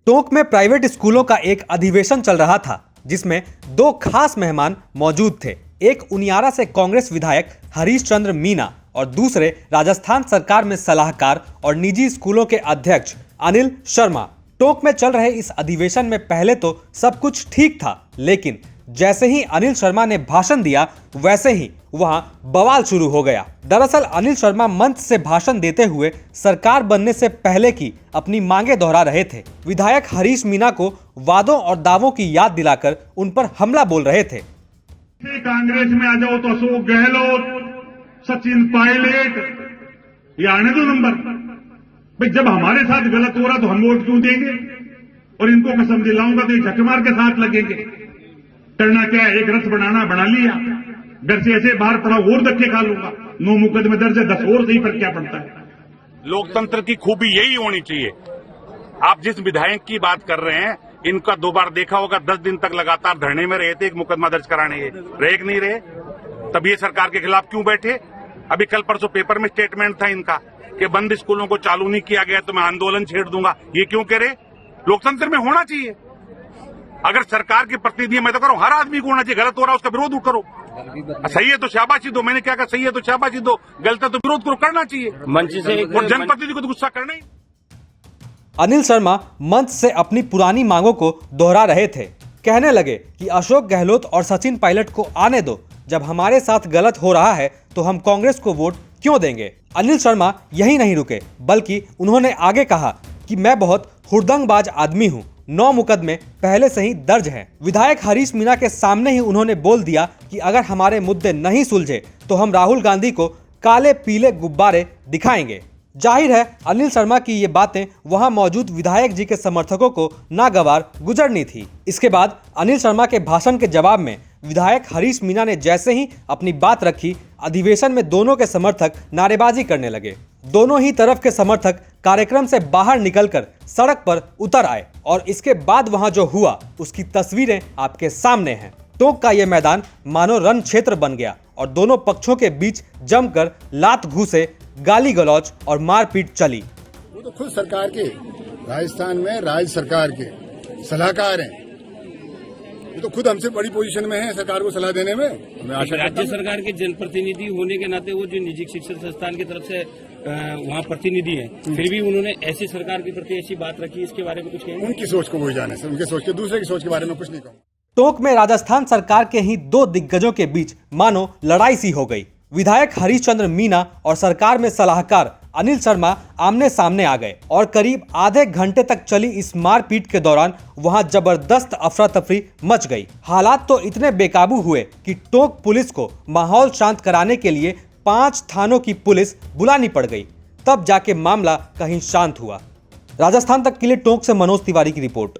टोंक में प्राइवेट स्कूलों का एक अधिवेशन चल रहा था जिसमें दो खास मेहमान मौजूद थे। एक उनियारा से कांग्रेस विधायक हरीश चंद्र मीना और दूसरे राजस्थान सरकार में सलाहकार और निजी स्कूलों के अध्यक्ष अनिल शर्मा। टोंक में चल रहे इस अधिवेशन में पहले तो सब कुछ ठीक था, लेकिन जैसे ही अनिल शर्मा ने भाषण दिया वैसे ही वहां बवाल शुरू हो गया। दरअसल अनिल शर्मा मंच से भाषण देते हुए सरकार बनने से पहले की अपनी मांगे दोहरा रहे थे। विधायक हरीश मीना को वादों और दावों की याद दिलाकर उन पर हमला बोल रहे थे। कांग्रेस में आ जाओ तो अशोक गहलोत, सचिन पायलट, ये आने दो नंबर। भाई जब हमारे साथ गलत हो रहा तो हम वोट क्यों देंगे? और इनको कसम दिलाऊंगा तो ये झकमार के साथ लगेंगे। करना क्या है, एक रथ बनाना बना लिया, घर से ऐसे बाहर पड़ा और धक्के खा लूंगा। 9 मुकदमे दर्ज है, 10 और सही पर क्या पड़ता है। लोकतंत्र की खूबी यही होनी चाहिए। आप जिस विधायक की बात कर रहे हैं, इनका 2 बार देखा होगा, 10 दिन तक लगातार धरने में रहे थे, एक मुकदमा दर्ज कराने रहे कि नहीं रहे? तब ये सरकार के खिलाफ क्यों बैठे? अभी कल परसों पेपर में स्टेटमेंट था इनका कि बंद स्कूलों को चालू नहीं किया गया तो मैं आंदोलन छेड़ दूंगा। ये क्यों कह रहे? लोकतंत्र में होना चाहिए। अगर सरकार के प्रतिनिधि, मैं तो कह रहा हूं हर आदमी को होना चाहिए। गलत हो रहा है उसका विरोध करो, सही है तो शाबाशी दो। मैंने क्या कहा, सही है तो शाबाशी दो, गलत है तो विरोध करो, करना चाहिए मंच से। और जनप्रतिनिधि को तो गुस्सा करना ही। अनिल शर्मा मंच से अपनी पुरानी मांगों को दोहरा रहे थे। कहने लगे कि अशोक गहलोत और सचिन पायलट को आने दो, जब हमारे साथ गलत हो रहा है तो हम कांग्रेस को वोट क्यों देंगे। अनिल शर्मा यही नहीं रुके, बल्कि उन्होंने आगे कहा कि मैं बहुत हुड़दंगबाज आदमी हूं, 9 मुकदमे पहले से ही दर्ज हैं। विधायक हरीश मीना के सामने ही उन्होंने बोल दिया कि अगर हमारे मुद्दे नहीं सुलझे तो हम राहुल गांधी को काले पीले गुब्बारे दिखाएंगे। जाहिर है अनिल शर्मा की ये बातें वहां मौजूद विधायक जी के समर्थकों को नागवार गुजरनी थी। इसके बाद अनिल शर्मा के भाषण के जवाब में विधायक हरीश मीना ने जैसे ही अपनी बात रखी, अधिवेशन में दोनों के समर्थक नारेबाजी करने लगे। दोनों ही तरफ के समर्थक कार्यक्रम से बाहर निकलकर सड़क पर उतर आए और इसके बाद वहां जो हुआ उसकी तस्वीरें आपके सामने हैं। टोंक का यह मैदान मानो रण क्षेत्र बन गया और दोनों पक्षों के बीच जमकर लात घूसे, गाली गलौज और मारपीट चली। वो तो खुद सरकार के, राजस्थान में राज्य सरकार के सलाहकार हैं। वो तो खुद हमसे बड़ी पोजीशन में है सरकार को सलाह देने में। राज्य सरकार के जनप्रतिनिधि होने के नाते वो जो निजी शिक्षण संस्थान की तरफ से वहाँ प्रतिनिधि हैं, फिर भी उन्होंने ऐसी सरकार के प्रति ऐसी बात रखी, इसके बारे में कुछ कहेंगे? उनकी सोच को वही जाने से, उनके सोच के, दूसरे की सोच के बारे में कुछ नहीं कहूँ। टोंक में राजस्थान सरकार के ही 2 दिग्गजों के बीच मानो लड़ाई सी हो गई। विधायक हरीश चंद्र मीना और सरकार में सलाहकार अनिल शर्मा आमने सामने आ गए और करीब आधे घंटे तक चली इस मारपीट के दौरान वहां जबरदस्त अफरा तफरी मच गई। हालात तो इतने बेकाबू हुए कि टोंक पुलिस को माहौल शांत कराने के लिए 5 थानों की पुलिस बुलानी पड़ गई। तब जाके मामला कहीं शांत हुआ। राजस्थान तक के लिए टोंक से मनोज तिवारी की रिपोर्ट।